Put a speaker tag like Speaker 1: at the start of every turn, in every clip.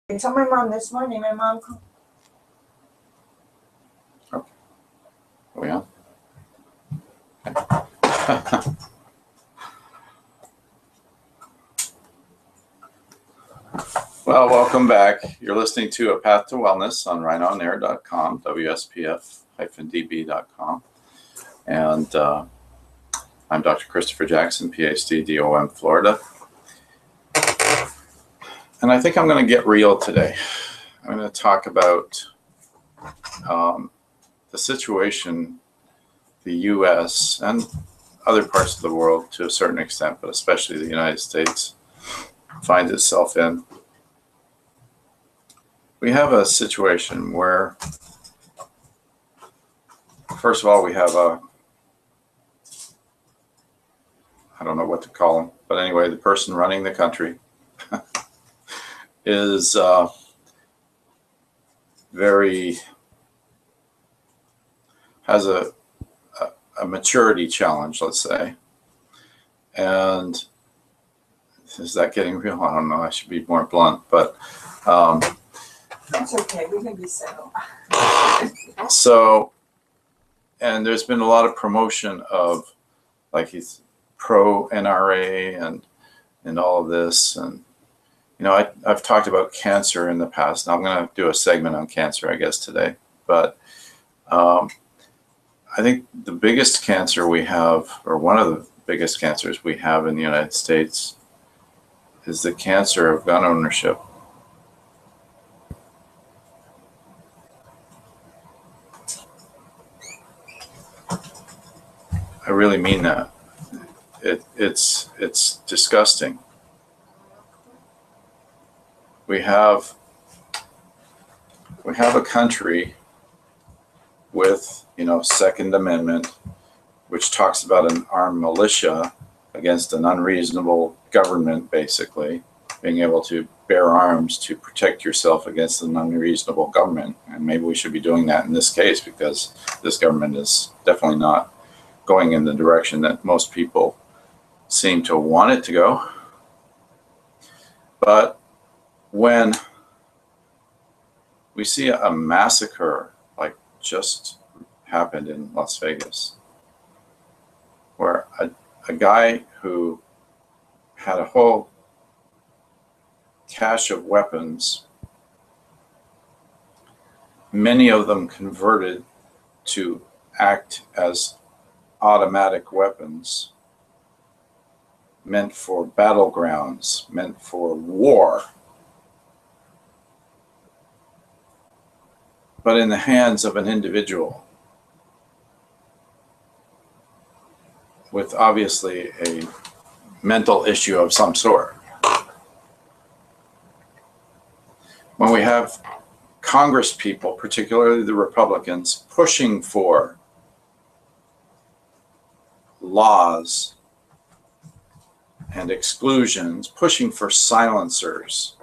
Speaker 1: I told my mom this morning, my mom called.
Speaker 2: Okay. Are we on? Well, welcome back. You're listening to A Path to Wellness on rhinoonair.com, WSPF-DB.com. And I'm Dr. Christopher Jackson, PhD, DOM, Florida. And I think I'm going to get real today. I'm going to talk about the situation the U.S. and other parts of the world to a certain extent, but especially the United States, finds itself in. We have a situation where, first of all, we have I don't know what to call him, but anyway, the person running the country is has a maturity challenge, let's say. And is that getting real? I don't know. I should be more blunt, but
Speaker 1: That's okay. We can be civil.
Speaker 2: So, and there's been a lot of promotion of, like, he's pro NRA and all of this. And, you know, I've talked about cancer in the past. Now I'm going to do a segment on cancer, I guess, today. But I think the biggest cancer we have, or one of the biggest cancers we have in the United States, is the cancer of gun ownership. I really mean that. It's disgusting. We have a country with, Second Amendment, which talks about an armed militia against an unreasonable government, basically, being able to bear arms to protect yourself against an unreasonable government. And maybe we should be doing that in this case, because this government is definitely not going in the direction that most people seem to want it to go. But when we see a massacre like just happened in Las Vegas, where a guy who had a whole cache of weapons, many of them converted to act as automatic weapons, meant for battlegrounds, meant for war, but in the hands of an individual with obviously a mental issue of some sort. When we have Congress people, particularly the Republicans, pushing for laws and exclusions, pushing for silencers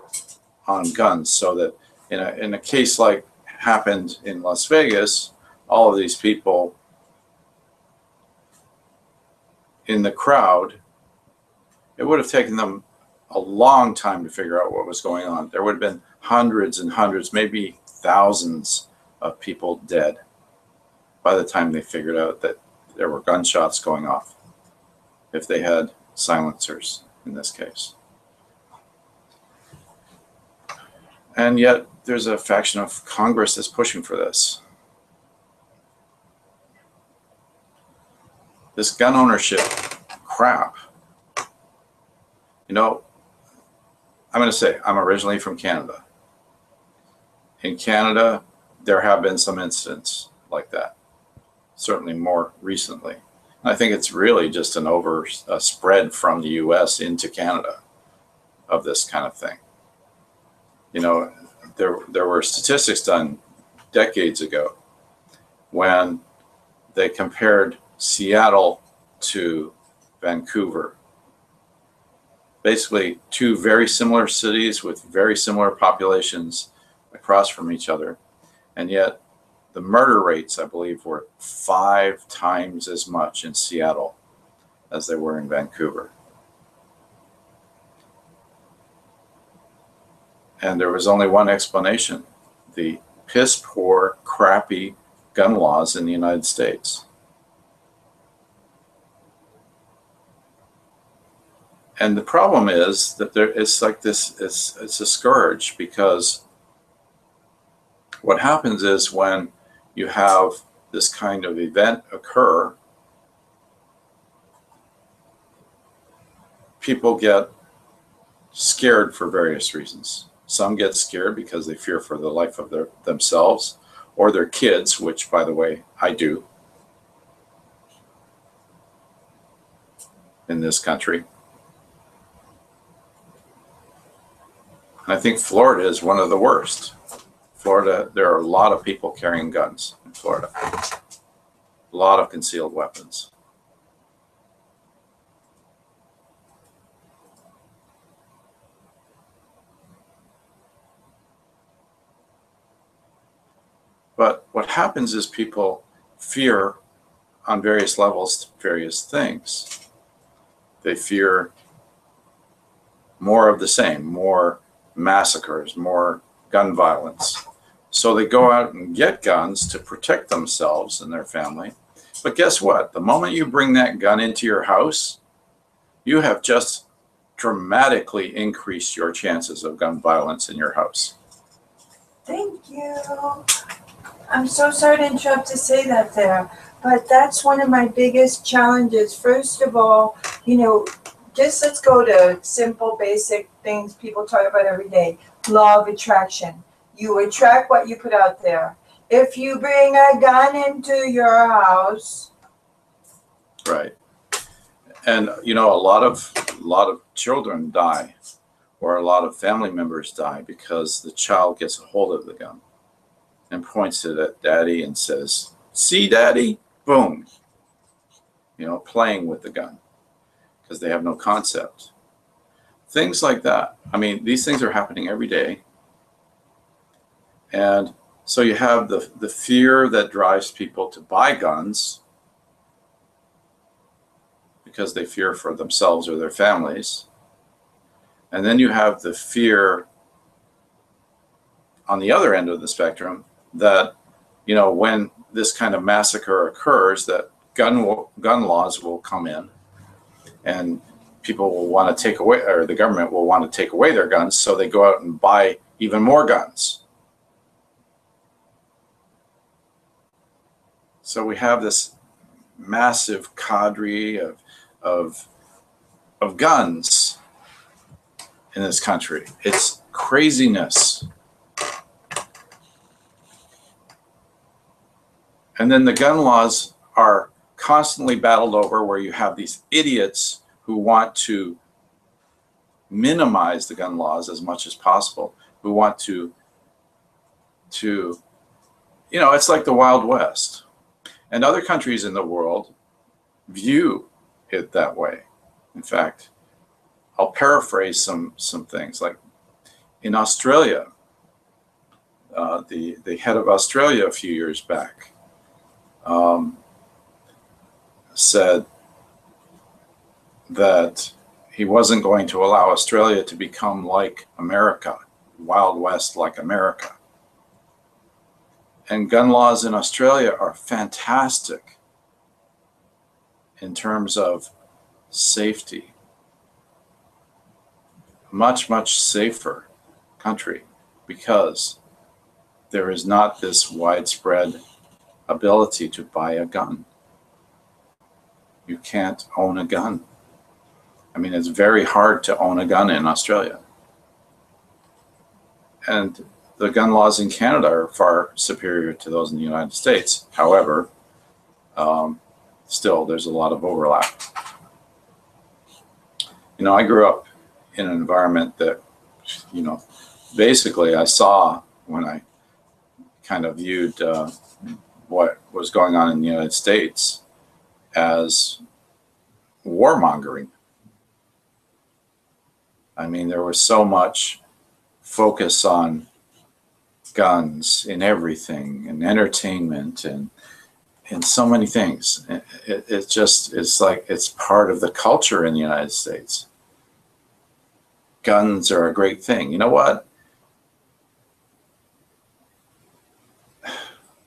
Speaker 2: on guns, so that in a case like happened in Las Vegas, all of these people in the crowd, it would have taken them a long time to figure out what was going on. There would have been hundreds and hundreds, maybe thousands of people dead by the time they figured out that there were gunshots going off, if they had silencers in this case. And yet there's a faction of Congress that's pushing for this. This gun ownership crap. I'm going to say, I'm originally from Canada. In Canada, there have been some incidents like that, certainly more recently. I think it's really just a spread from the US into Canada of this kind of thing. There were statistics done decades ago when they compared Seattle to Vancouver. Basically, two very similar cities with very similar populations across from each other. And yet the murder rates, I believe, were 5 times as much in Seattle as they were in Vancouver. And there was only one explanation: the piss poor, crappy gun laws in the United States. And the problem is that it's like this, it's a scourge, because what happens is when you have this kind of event occur, people get scared for various reasons. Some get scared because they fear for the life of themselves or their kids, which, by the way, I do in this country. And I think Florida is one of the worst. Florida, there are a lot of people carrying guns in Florida. A lot of concealed weapons. But what happens is people fear on various levels various things. They fear more of the same, more massacres, more gun violence. So they go out and get guns to protect themselves and their family. But guess what? The moment you bring that gun into your house, you have just dramatically increased your chances of gun violence in your house.
Speaker 1: Thank you. I'm so sorry to interrupt to say that there, but that's one of my biggest challenges. First of all, just let's go to simple, basic things people talk about every day. Law of attraction. You attract what you put out there. If you bring a gun into your house.
Speaker 2: Right. And, a lot of children die, or a lot of family members die because the child gets a hold of the gun and points it at daddy and says, "See, daddy?" Boom. Playing with the gun because they have no concept. Things like that. I mean, these things are happening every day. And so you have the fear that drives people to buy guns because they fear for themselves or their families. And then you have the fear on the other end of the spectrum that, when this kind of massacre occurs, that gun laws will come in and people will want to take away, or the government will want to take away their guns, so they go out and buy even more guns. So we have this massive cadre of guns in this country. It's craziness. And then the gun laws are constantly battled over, where you have these idiots who want to minimize the gun laws as much as possible, who want to it's like the Wild West. And other countries in the world view it that way. In fact, I'll paraphrase some things. Like in Australia, the head of Australia a few years back said that he wasn't going to allow Australia to become like America, Wild West like America. And gun laws in Australia are fantastic in terms of safety. Much, much safer country, because there is not this widespread ability to buy a gun. You can't own a gun. I mean, it's very hard to own a gun in Australia. And the gun laws in Canada are far superior to those in the United States. However, still, there's a lot of overlap. I grew up in an environment that, basically I saw, when I kind of viewed what was going on in the United States, as warmongering. I mean, there was so much focus on guns in everything, and entertainment, and so many things. It's like it's part of the culture in the United States. Guns are a great thing. You know what?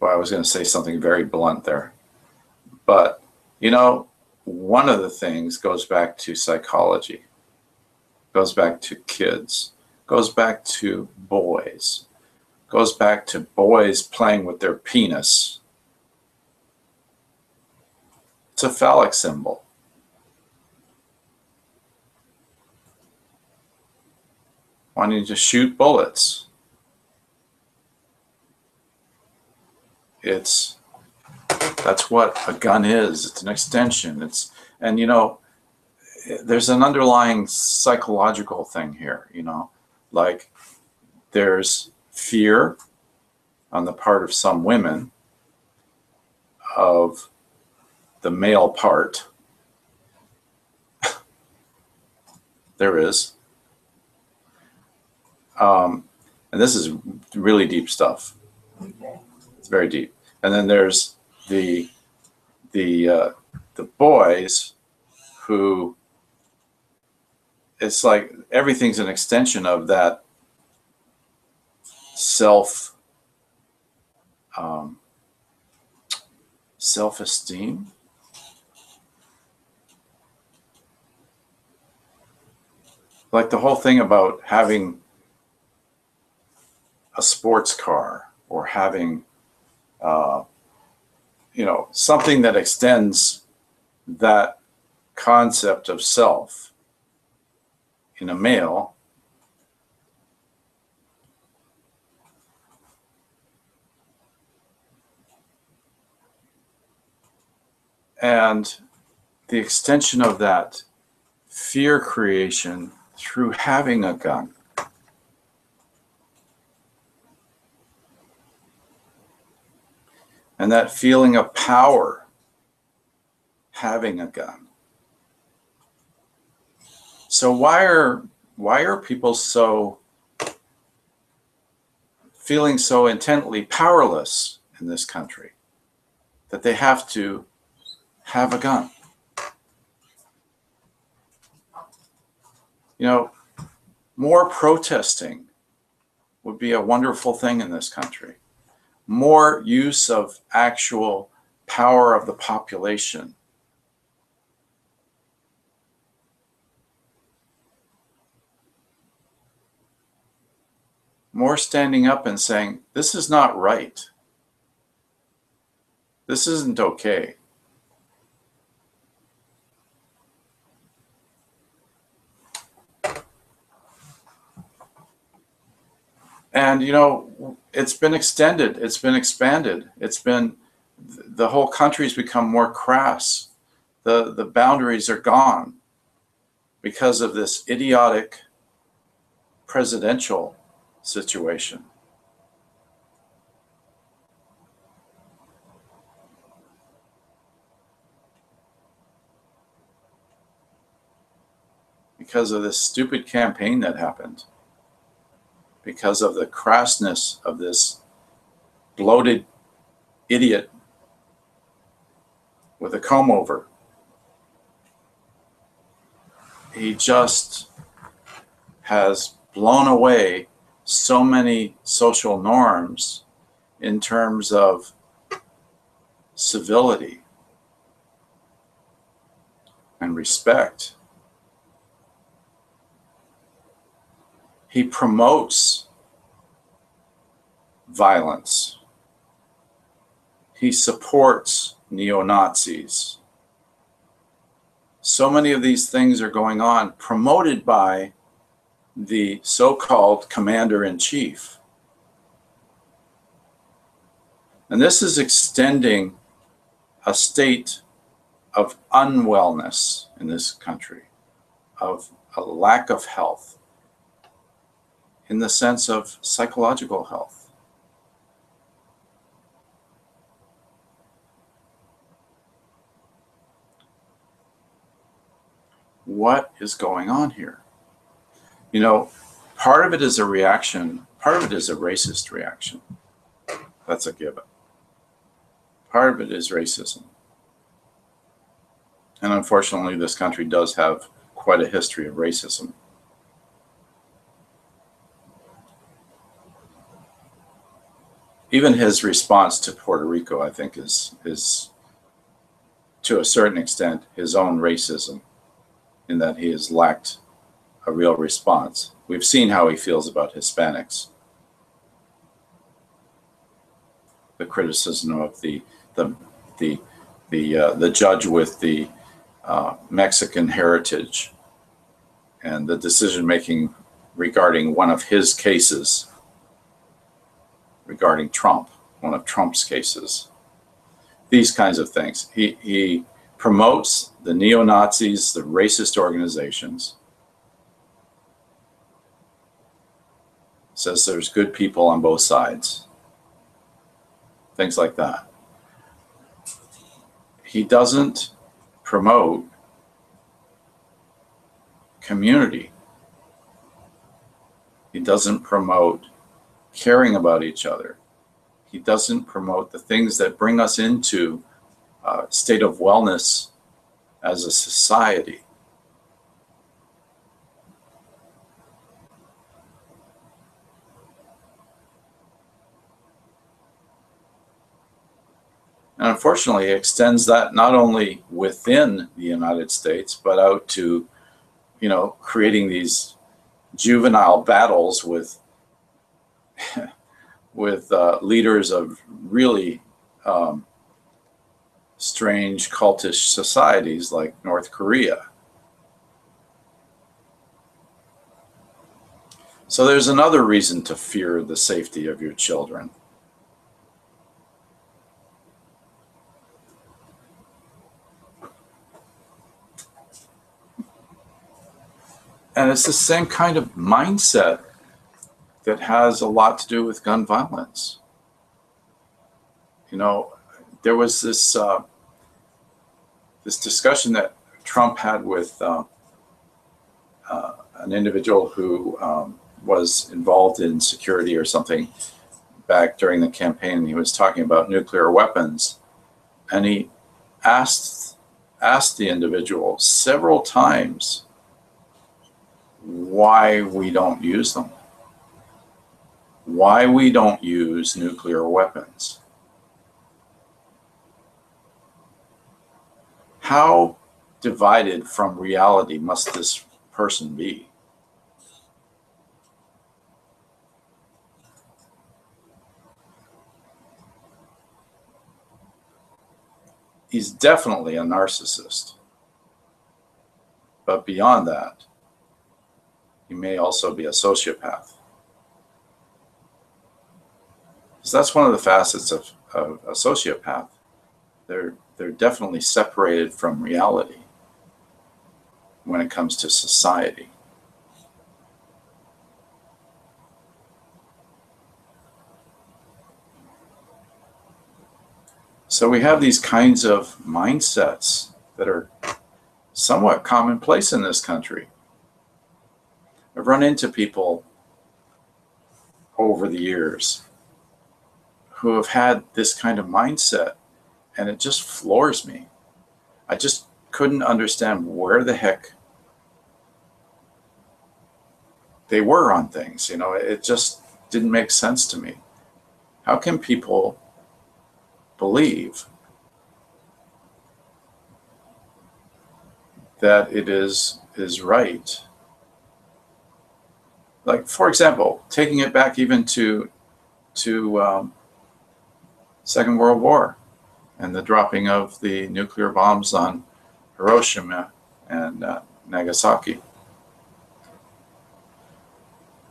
Speaker 2: Well, I was going to say something very blunt there. But, you know, one of the things goes back to psychology, goes back to kids, goes back to boys, goes back to boys playing with their penis. It's a phallic symbol. Wanting to shoot bullets. That's what a gun is. It's an extension. And you know, there's an underlying psychological thing here, you know, like there's fear on the part of some women of the male part. There is. And this is really deep stuff.
Speaker 1: Okay.
Speaker 2: It's very deep. And then there's the boys who, it's like everything's an extension of that self-esteem. Like the whole thing about having a sports car or having you know, something that extends that concept of self in a male. And the extension of that fear creation through having a gun. And that feeling of power, having a gun. So why are people feeling so intently powerless in this country that they have to have a gun? You know, more protesting would be a wonderful thing in this country. More use of actual power of the population. More standing up and saying, this is not right. This isn't okay. And, you know, it's been extended, it's been expanded, the whole country's become more crass. The boundaries are gone because of this idiotic presidential situation. Because of this stupid campaign that happened. Because of the crassness of this bloated idiot with a comb over. He just has blown away so many social norms in terms of civility and respect. He promotes violence. He supports neo-Nazis. So many of these things are going on, promoted by the so-called commander-in-chief. And this is extending a state of unwellness in this country, of a lack of health, in the sense of psychological health. What is going on here? You know, part of it is a reaction, part of it is a racist reaction. That's a given. Part of it is racism. And unfortunately, this country does have quite a history of racism. even his response to Puerto Rico, I think, is to a certain extent his own racism, in that he has lacked a real response. We've seen how he feels about Hispanics. The criticism of the judge with the Mexican heritage, and the decision making regarding one of his cases, regarding Trump, one of Trump's cases. These kinds of things. He promotes the neo-Nazis, the racist organizations, says there's good people on both sides, things like that. He doesn't promote community. He doesn't promote caring about each other. He doesn't promote the things that bring us into a state of wellness as a society. And unfortunately, it extends that not only within the United States, but out to, creating these juvenile battles with leaders of really strange cultish societies like North Korea. So there's another reason to fear the safety of your children. And it's the same kind of mindset that has a lot to do with gun violence. There was this discussion that Trump had with an individual who was involved in security or something back during the campaign. He was talking about nuclear weapons, and he asked the individual several times why we don't use them, why we don't use nuclear weapons. How divided from reality must this person be? He's definitely a narcissist. But beyond that, he may also be a sociopath. Because that's one of the facets of a sociopath. They're definitely separated from reality when it comes to society. So we have these kinds of mindsets that are somewhat commonplace in this country. I've run into people over the years who have had this kind of mindset, and it just floors me. I just couldn't understand where the heck they were on things. It just didn't make sense to me. How can people believe that it is right? Like, for example, taking it back even to Second World War and the dropping of the nuclear bombs on Hiroshima and Nagasaki.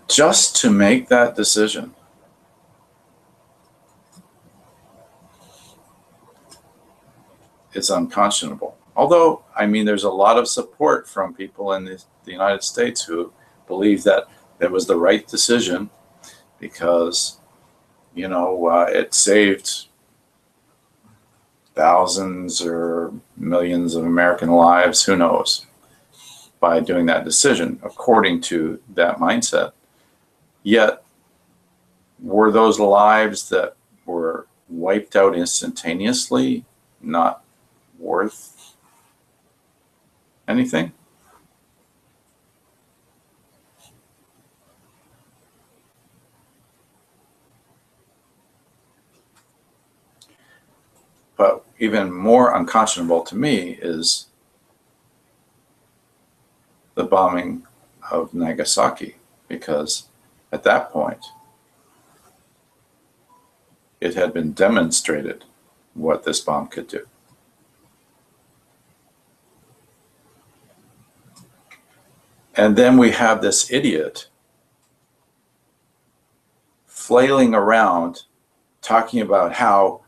Speaker 2: Just to make that decision is unconscionable. Although, there's a lot of support from people in the United States who believe that it was the right decision because, it saved thousands or millions of American lives, who knows, by doing that decision according to that mindset. Yet, were those lives that were wiped out instantaneously not worth anything? even more unconscionable to me is the bombing of Nagasaki, because at that point it had been demonstrated what this bomb could do. And then we have this idiot flailing around talking about how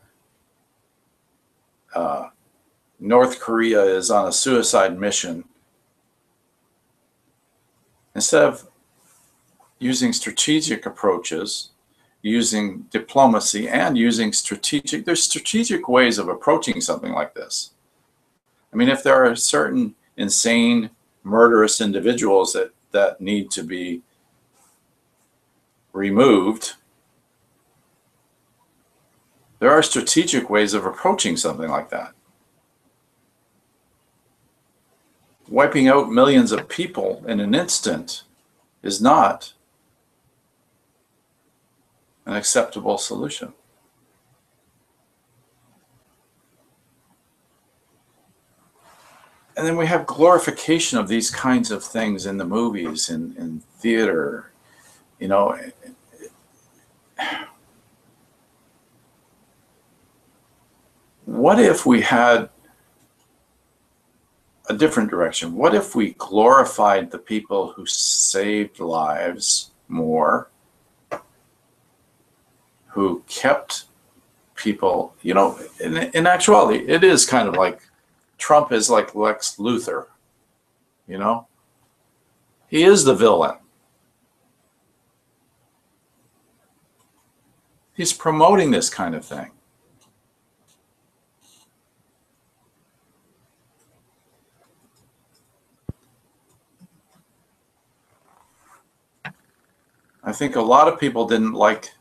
Speaker 2: North Korea is on a suicide mission, instead of using strategic approaches, using diplomacy, and using there's strategic ways of approaching something like this. I mean, if there are certain insane, murderous individuals that need to be removed, there are strategic ways of approaching something like that. Wiping out millions of people in an instant is not an acceptable solution. And then we have glorification of these kinds of things in the movies, in theater, you know. What if we had a different direction? What if we glorified the people who saved lives more, who kept people, you know, in actuality, it is kind of like Trump is like Lex Luthor, you know? He is the villain. He's promoting this kind of thing. I think a lot of people didn't like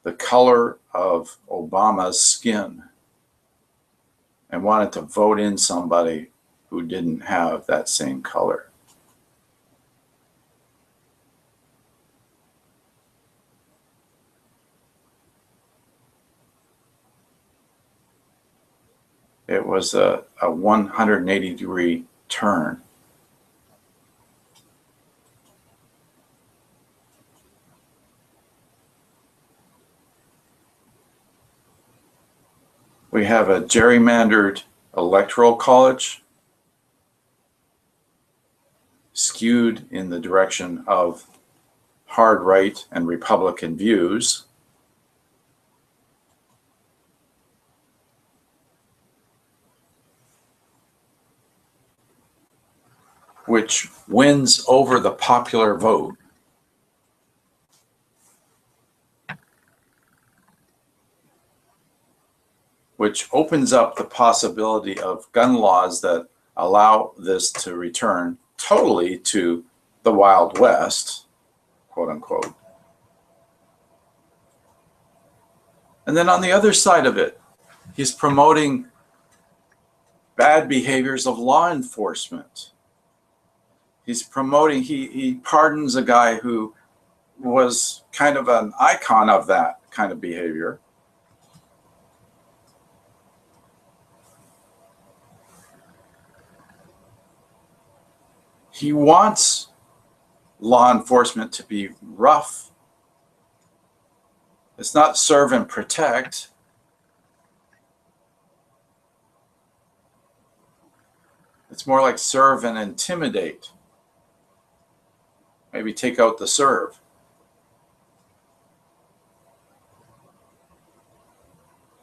Speaker 2: the color of Obama's skin and wanted to vote in somebody who didn't have that same color. It was a 180-degree turn. We have a gerrymandered electoral college skewed in the direction of hard right and Republican views. Which wins over the popular vote. Which opens up the possibility of gun laws that allow this to return totally to the Wild West, quote unquote. And then on the other side of it, he's promoting bad behaviors of law enforcement. He's promoting, he pardons a guy who was kind of an icon of that kind of behavior. He wants law enforcement to be rough. It's not serve and protect. It's more like serve and intimidate. Maybe take out the serve.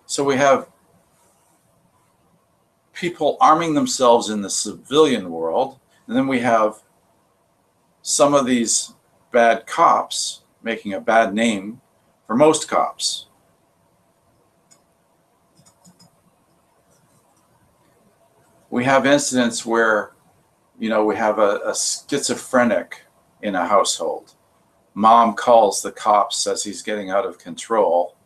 Speaker 2: So we have people arming themselves in the civilian world. And then we have some of these bad cops making a bad name for most cops. We have incidents where, you know, we have a schizophrenic in a household. Mom calls the cops, says he's getting out of control,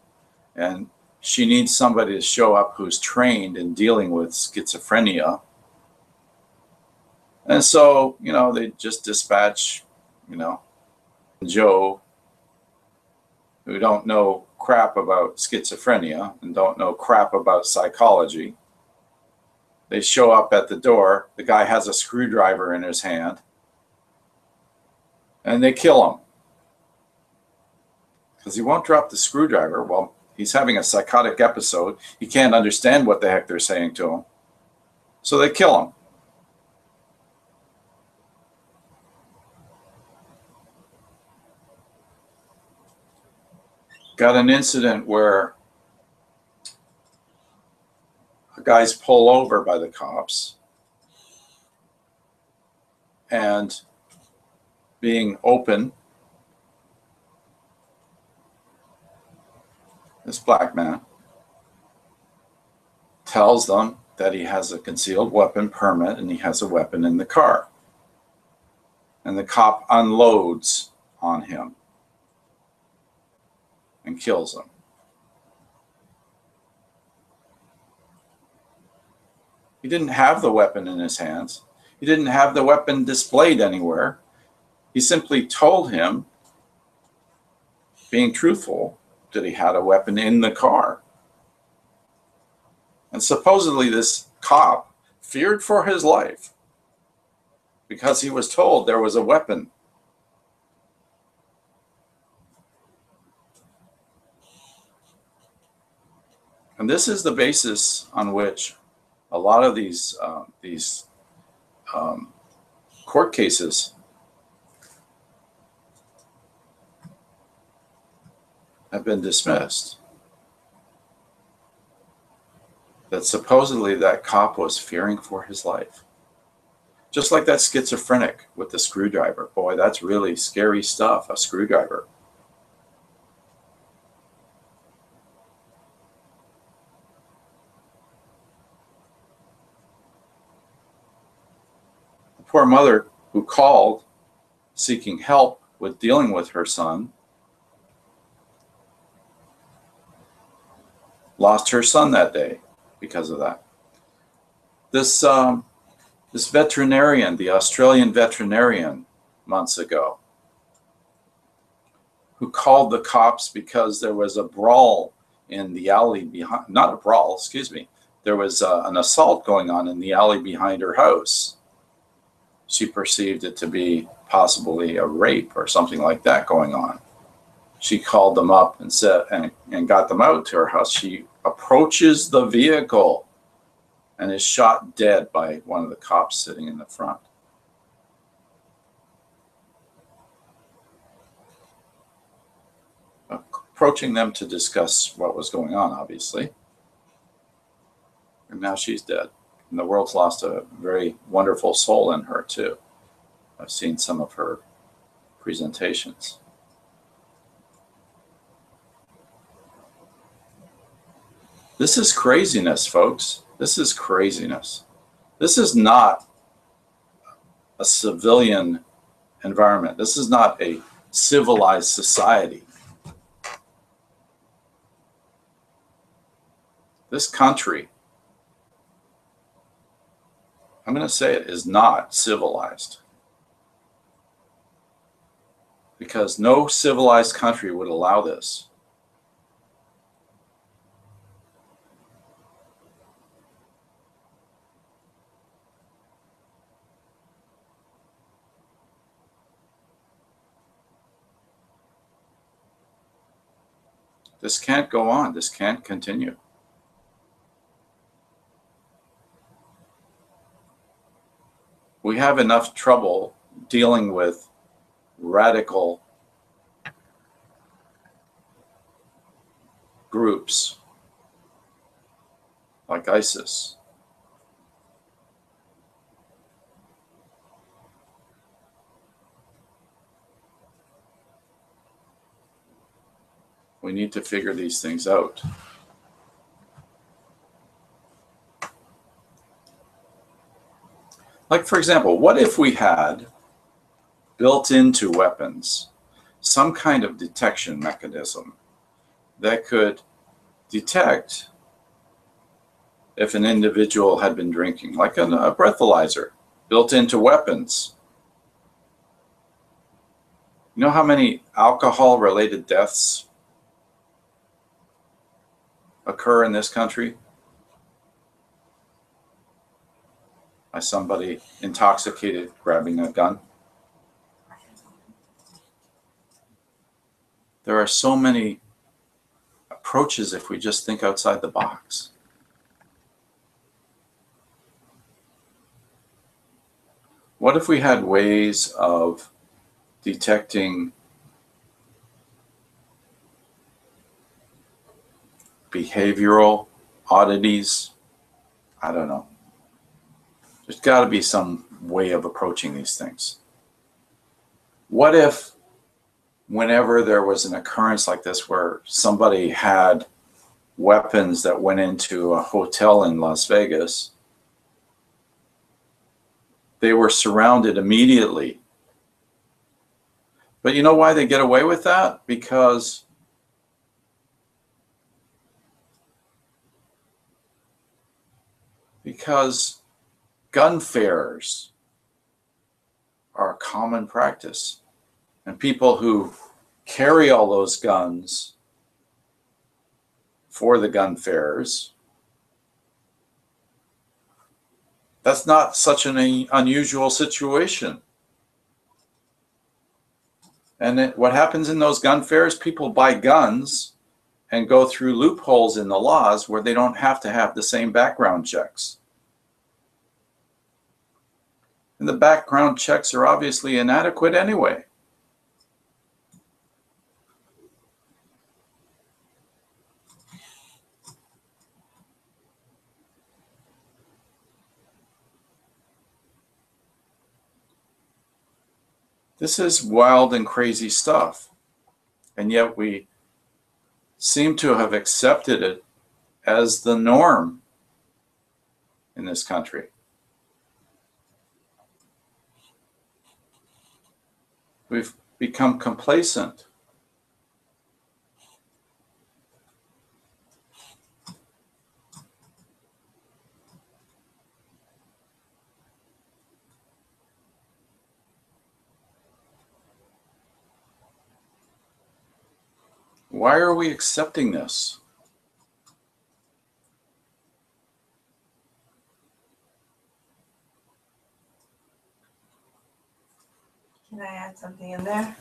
Speaker 2: and she needs somebody to show up who's trained in dealing with schizophrenia. And so, you know, they just dispatch, you know, Joe, who don't know crap about schizophrenia and don't know crap about psychology. They show up at the door. The guy has a screwdriver in his hand, and they kill him because he won't drop the screwdriver. Well, he's having a psychotic episode. He can't understand what the heck they're saying to him, so they kill him. Got an incident where a guy's pulled over by the cops and being open, this black man tells them that he has a concealed weapon permit and he has a weapon in the car. And the cop unloads on him and kills him. He didn't have the weapon in his hands. He didn't have the weapon displayed anywhere. He simply told him, being truthful, that he had a weapon in the car. And supposedly this cop feared for his life because he was told there was a weapon. And this is the basis on which a lot of these court cases have been dismissed. That supposedly that cop was fearing for his life. Just like that schizophrenic with the screwdriver. Boy, that's really scary stuff, a screwdriver. Poor mother who called seeking help with dealing with her son lost her son that day because of that. This veterinarian, the Australian veterinarian, months ago, who called the cops because there was a brawl in the alley behind, not a brawl, excuse me, there was an assault going on in the alley behind her house. She perceived it to be possibly a rape or something like that going on. She called them up and said, and got them out to her house. She approaches the vehicle and is shot dead by one of the cops sitting in the front. Approaching them to discuss what was going on, obviously. And now she's dead. And the world's lost a very wonderful soul in her, too. I've seen some of her presentations. This is craziness, folks. This is craziness. This is not a civilian environment. This is not a civilized society. This country, I'm going to say it, is not civilized. Because no civilized country would allow this. This can't go on. This can't continue. We have enough trouble dealing with radical groups like ISIS. We need to figure these things out. Like, for example, what if we had built into weapons some kind of detection mechanism that could detect if an individual had been drinking, like a breathalyzer built into weapons? You know how many alcohol-related deaths occur in this country by somebody intoxicated grabbing a gun. There are so many approaches if we just think outside the box. What if we had ways of detecting behavioral oddities? I don't know. There's got to be some way of approaching these things. What if whenever there was an occurrence like this where somebody had weapons that went into a hotel in Las Vegas, they were surrounded immediately? But you know why they get away with that? Because gun fairs are a common practice. And people who carry all those guns for the gun fairs, that's not such an unusual situation. And what happens in those gun fairs, people buy guns and go through loopholes in the laws where they don't have to have the same background checks. And the background checks are obviously inadequate anyway. This is wild and crazy stuff. And yet we seem to have accepted it as the norm in this country. We've become complacent. Why are we accepting this?
Speaker 1: Can I add something in there?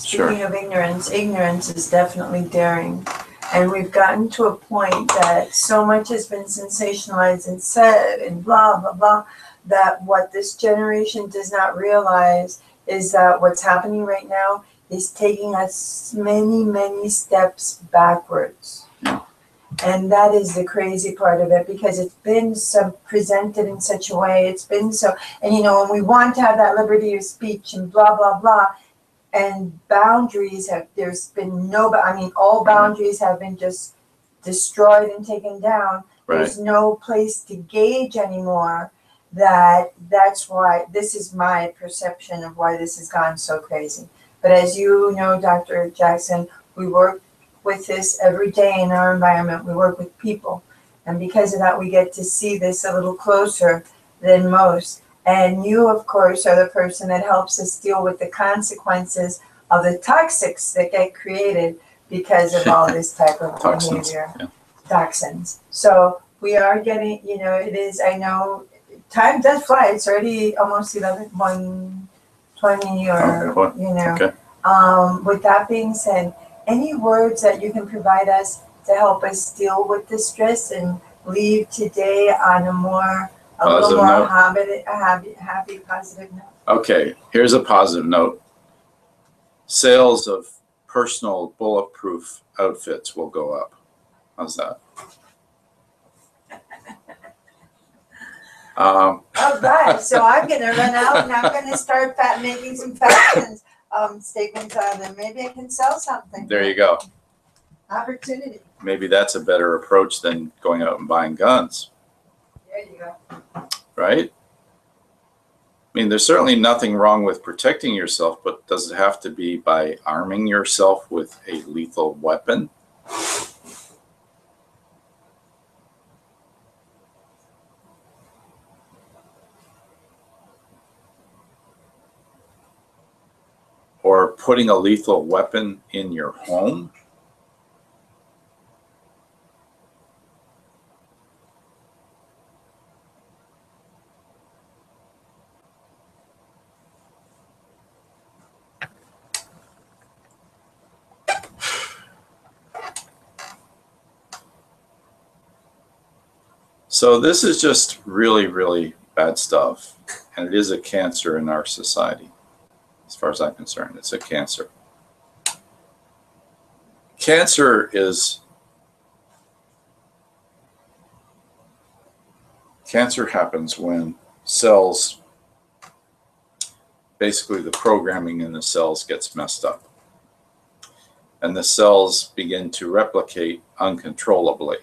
Speaker 2: Sure.
Speaker 1: Speaking of ignorance, ignorance is definitely daring. And we've gotten to a point that so much has been sensationalized and said and blah, blah, blah, that what this generation does not realize is that what's happening right now is taking us many, many steps backwards.
Speaker 2: Yeah.
Speaker 1: And that is the crazy part of it, because it's been presented in such a way, it's been so, and you know, when we want to have that liberty of speech and blah, blah, blah, and boundaries there's been no, I mean, all boundaries have been just destroyed and taken down.
Speaker 2: Right.
Speaker 1: There's no place to gauge anymore. That's why, this is my perception of why this has gone so crazy. But as you know, Dr. Jackson, we work with this every day in our environment. We work with people. And because of that, we get to see this a little closer than most. And you, of course, are the person that helps us deal with the consequences of the toxics that get created because of all this type of
Speaker 2: Toxins,
Speaker 1: behavior.
Speaker 2: yeah.
Speaker 1: Toxins. So we are getting, you know, it is, I know, time does fly. It's already almost 1:20 or, you know.
Speaker 2: Okay.
Speaker 1: With that being said, any words that you can provide us to help us deal with the stress and leave today on a little more happy, positive note?
Speaker 2: Okay, here's a positive note. Sales of personal bulletproof outfits will go up. How's that?
Speaker 1: All right, so I'm gonna run out and I'm gonna start making some fashion statements out of them. Maybe I can sell something.
Speaker 2: There you go.
Speaker 1: Opportunity.
Speaker 2: Maybe that's a better approach than going out and buying guns.
Speaker 1: There you go.
Speaker 2: Right? I mean, there's certainly nothing wrong with protecting yourself, but does it have to be by arming yourself with a lethal weapon? Or putting a lethal weapon in your home? So this is just really, really bad stuff. And it is a cancer in our society. As far as I'm concerned, it's a cancer. Cancer happens when cells, basically the programming in the cells gets messed up. And the cells begin to replicate uncontrollably.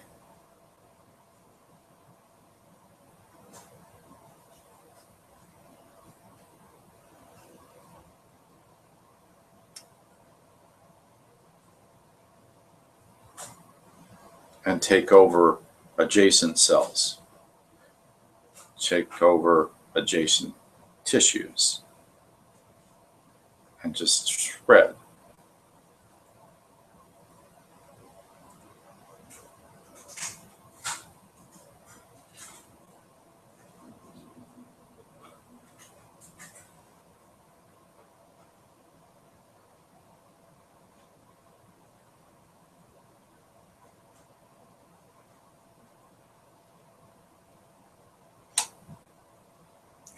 Speaker 2: And take over adjacent cells, take over adjacent tissues, and just spread.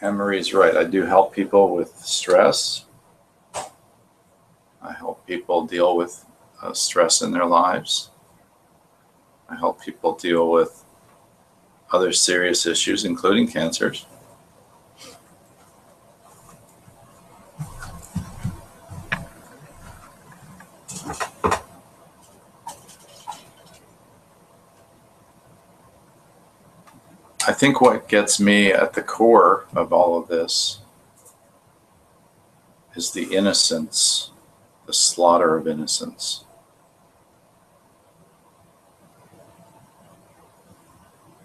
Speaker 2: Anne Marie's right. I do help people with stress. I help people deal with stress in their lives. I help people deal with other serious issues, including cancers. I think what gets me at the core of all of this is the innocence, the slaughter of innocence.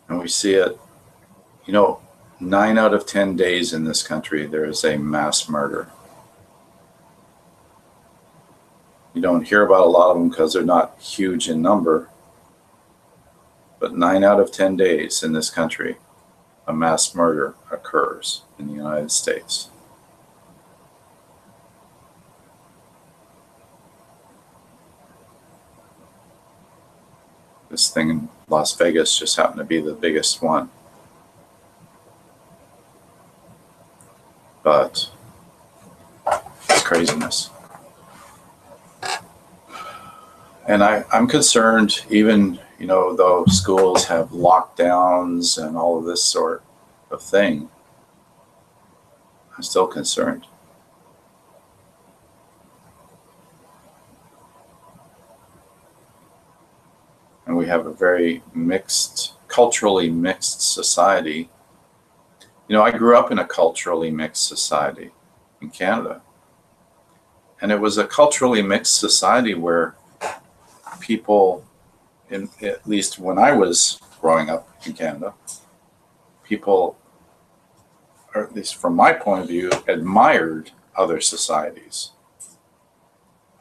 Speaker 2: And we see it, 9 out of 10 days in this country, there is a mass murder. You don't hear about a lot of them because they're not huge in number. But 9 out of 10 days in this country, a mass murder occurs in the United States. This thing in Las Vegas just happened to be the biggest one. But it's craziness. And I'm concerned, even though schools have lockdowns and all of this sort of thing, I'm still concerned. And we have a very culturally mixed society. I grew up in a culturally mixed society in Canada. And it was a culturally mixed society where people, at least when I was growing up in Canada, people, or at least from my point of view, admired other societies.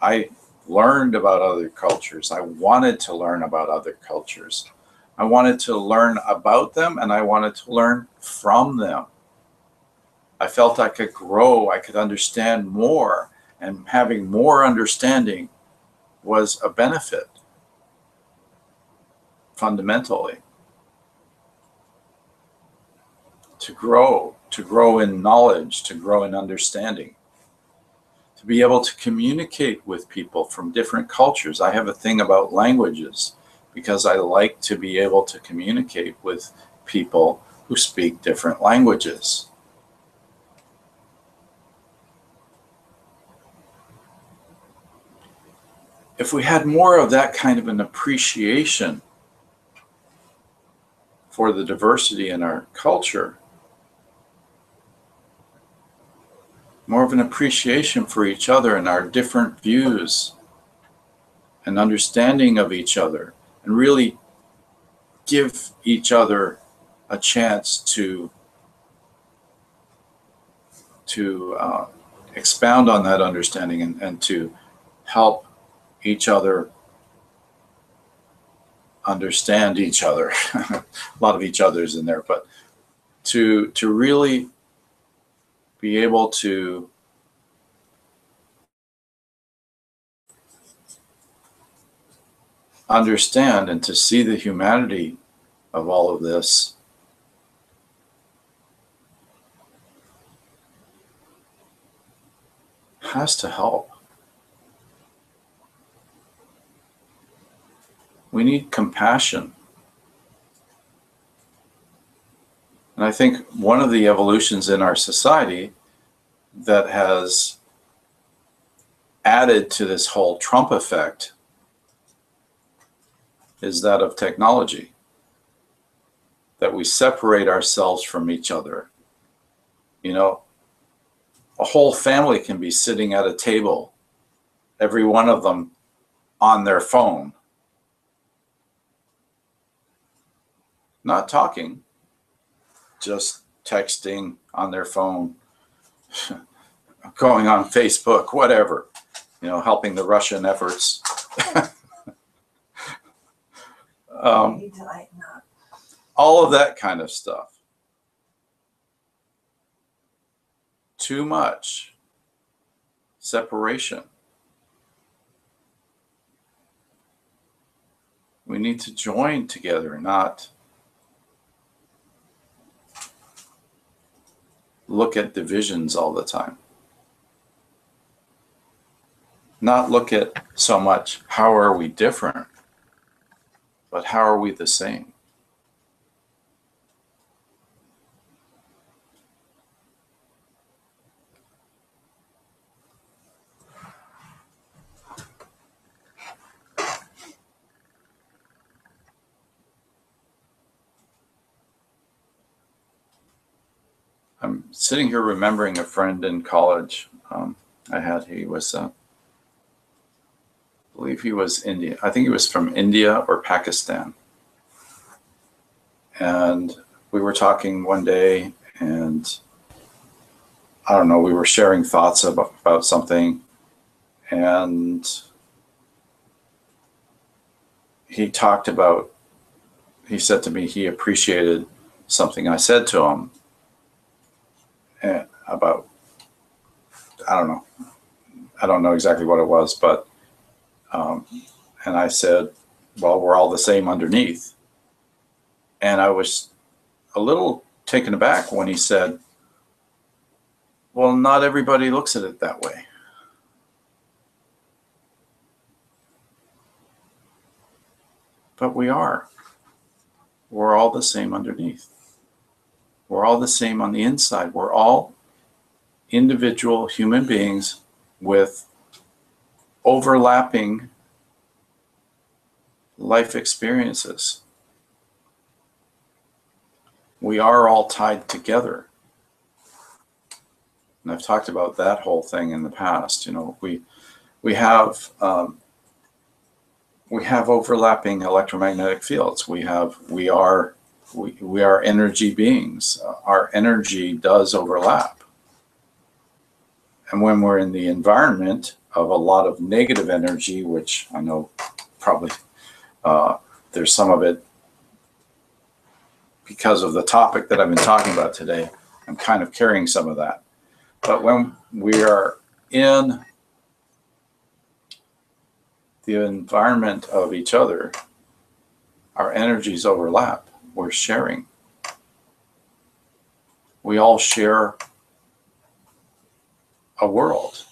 Speaker 2: I learned about other cultures. I wanted to learn about other cultures. I wanted to learn about them, and I wanted to learn from them. I felt I could grow, I could understand more, and having more understanding was a benefit, fundamentally. To grow in knowledge, to grow in understanding, to be able to communicate with people from different cultures. I have a thing about languages because I like to be able to communicate with people who speak different languages. If we had more of that kind of an appreciation for the diversity in our culture, more of an appreciation for each other and our different views and understanding of each other, and really give each other a chance to expound on that understanding and to help each other understand each other. A lot of each other's in there, but to really be able to understand and to see the humanity of all of this has to help. We need compassion. And I think one of the evolutions in our society that has added to this whole Trump effect is that of technology, that we separate ourselves from each other. You know, a whole family can be sitting at a table, every one of them on their phone, not talking, just texting on their phone, going on Facebook, whatever, you know, helping the Russian efforts.
Speaker 1: Need to lighten up.
Speaker 2: All of that kind of stuff. Too much separation. We need to join together, not look at divisions all the time. Not look at so much how are we different, but how are we the same? I'm sitting here remembering a friend in college I had. He was, I believe he was Indian. I think he was from India or Pakistan. And we were talking one day, and I don't know, we were sharing thoughts about something. And he talked about, he said to me he appreciated something I said to him. About, I don't know exactly what it was, but, and I said, well, we're all the same underneath. And I was a little taken aback when he said, well, not everybody looks at it that way. But we are. We're all the same underneath. We're all the same on the inside. We're all individual human beings with overlapping life experiences. We are all tied together. And I've talked about that whole thing in the past. You know, we have overlapping electromagnetic fields. We are energy beings. Our energy does overlap. And when we're in the environment of a lot of negative energy, which I know probably there's some of it because of the topic that I've been talking about today, I'm kind of carrying some of that. But when we are in the environment of each other, our energies overlap. We're sharing. We all share a world.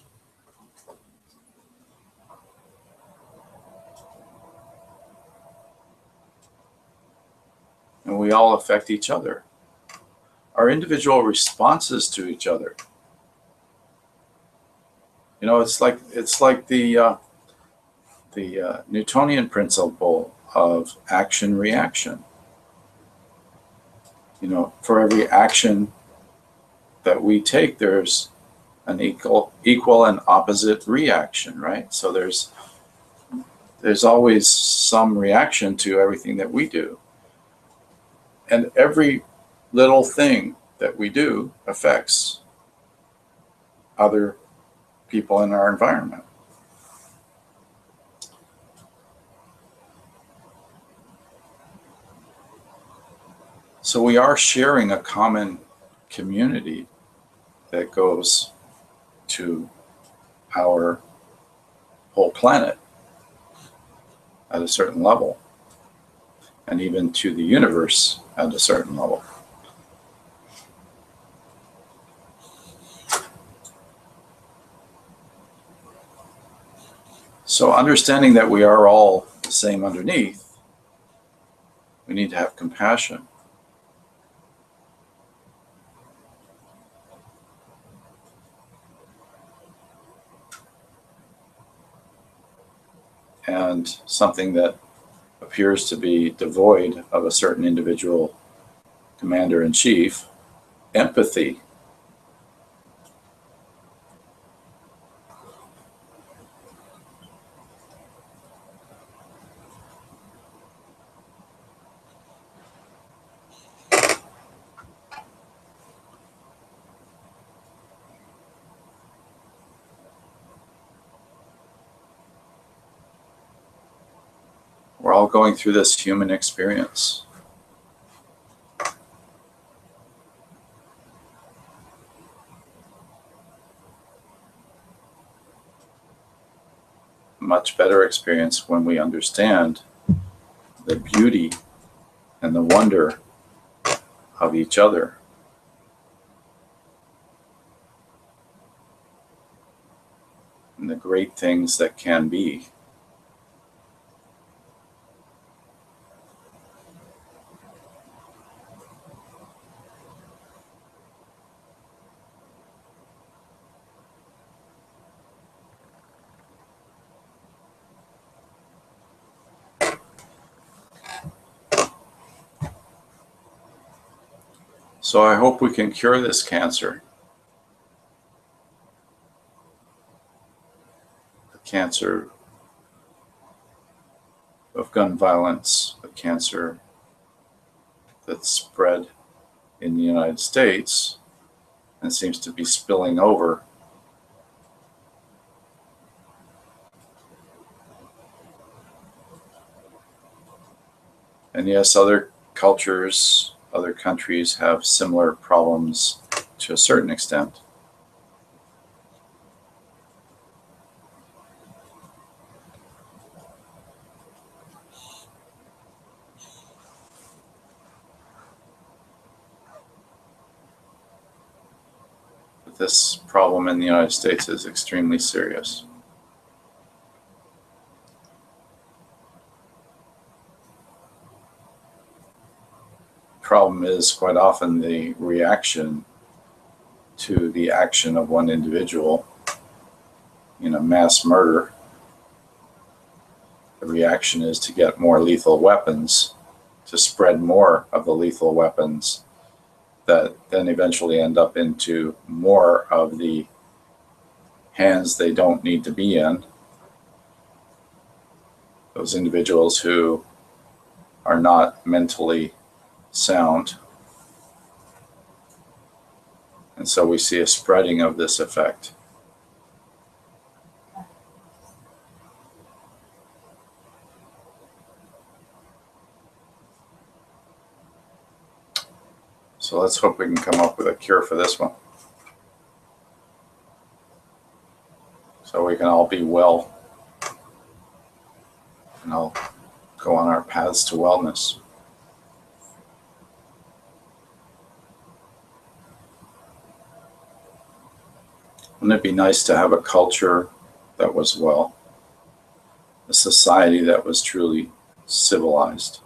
Speaker 2: And we all affect each other. Our individual responses to each other. You know, it's like the Newtonian principle of action-reaction. You know, for every action that we take, there's an equal and opposite reaction, right? So there's always some reaction to everything that we do. And every little thing that we do affects other people in our environment. So we are sharing a common community that goes to our whole planet at a certain level, and even to the universe at a certain level. So understanding that we are all the same underneath, we need to have compassion. And something that appears to be devoid of a certain individual commander-in-chief, empathy. We're all going through this human experience. Much better experience when we understand the beauty and the wonder of each other. And the great things that can be. So I hope we can cure this cancer. The cancer of gun violence, a cancer that's spread in the United States and seems to be spilling over. And yes, other cultures, other countries have similar problems to a certain extent. But this problem in the United States is extremely serious. Problem is quite often the reaction to the action of one individual in a mass murder. The reaction is to get more lethal weapons, to spread more of the lethal weapons that then eventually end up into more of the hands they don't need to be in. Those individuals who are not mentally sound. And so we see a spreading of this effect. So let's hope we can come up with a cure for this one. So we can all be well and all go on our paths to wellness. Wouldn't it be nice to have a culture that was well, a society that was truly civilized,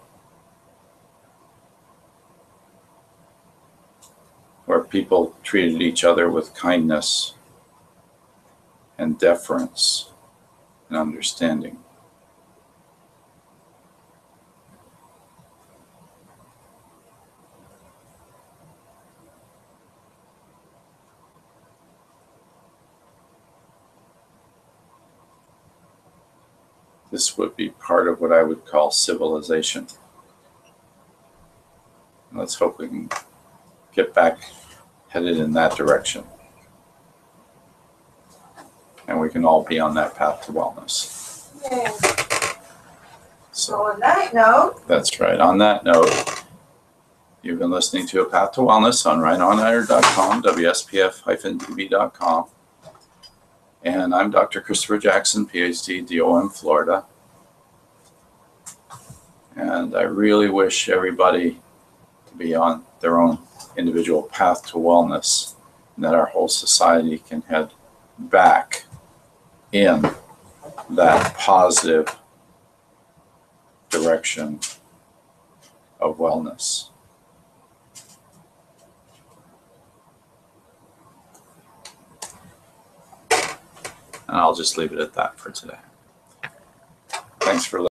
Speaker 2: where people treated each other with kindness and deference and understanding? This would be part of what I would call civilization. Let's hope we can get back headed in that direction. And we can all be on that path to wellness.
Speaker 1: Yay. So on that note.
Speaker 2: That's right. On that note, you've been listening to A Path to Wellness on rhinoonider.com, WSPF-DB.com. And I'm Dr. Christopher Jackson, PhD, DOM, Florida. And I really wish everybody to be on their own individual path to wellness, and that our whole society can head back in that positive direction of wellness. And I'll just leave it at that for today. Thanks for listening.